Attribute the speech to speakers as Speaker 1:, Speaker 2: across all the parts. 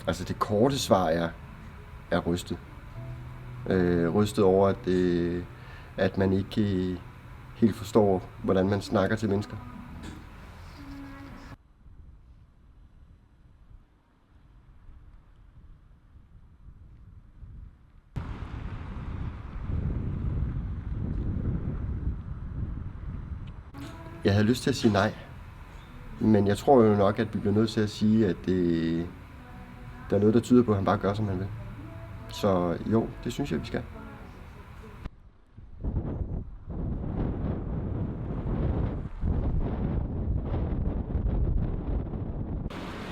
Speaker 1: Altså det korte svar er rystet. Rystet over, at man ikke helt forstår, hvordan man snakker til mennesker. Jeg havde lyst til at sige nej, men jeg tror jo nok, at vi bliver nødt til at sige, at der er noget, der tyder på, at han bare gør, som han vil. Så jo, det synes jeg, vi skal.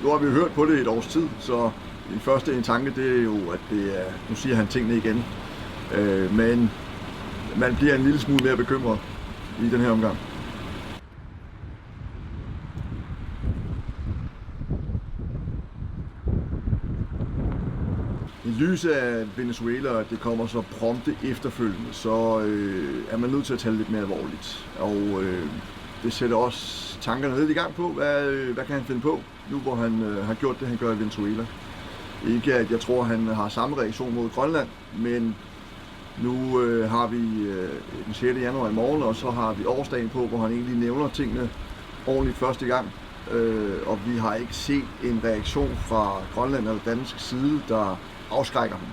Speaker 2: Nu har vi hørt på det et års tid, så min første tanke, det er jo, at nu siger han tingene igen. Men man bliver en lille smule mere bekymret i den her omgang. I lyset af Venezuela, det kommer så prompte efterfølgende, så er man nødt til at tage det lidt mere alvorligt. Og det sætter også tankerne lidt i gang på, hvad kan han finde på, nu hvor han har gjort det, han gør i Venezuela. Ikke at jeg tror, han har samme reaktion mod Grønland, men nu har vi den 6. januar i morgen, og så har vi årsdagen på, hvor han egentlig nævner tingene ordentligt første gang. Og vi har ikke set en reaktion fra Grønland eller dansk side, der afskrækker ham.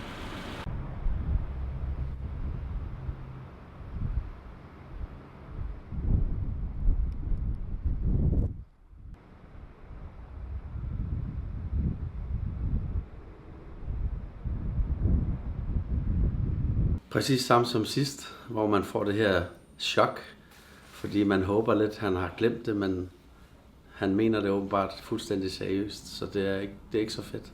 Speaker 3: Præcis samme som sidst, hvor man får det her chok, fordi man håber lidt, han har glemt det, men han mener det åbenbart fuldstændig seriøst, så det er ikke så fedt.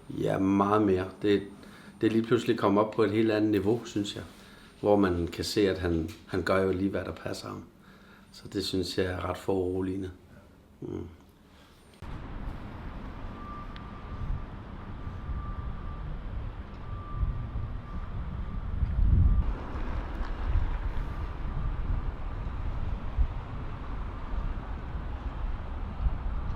Speaker 3: Ja, meget mere. Det er lige pludselig kommet op på et helt andet niveau, synes jeg, hvor man kan se, at han gør jo lige, hvad der passer ham. Så det synes jeg er ret foruroligende.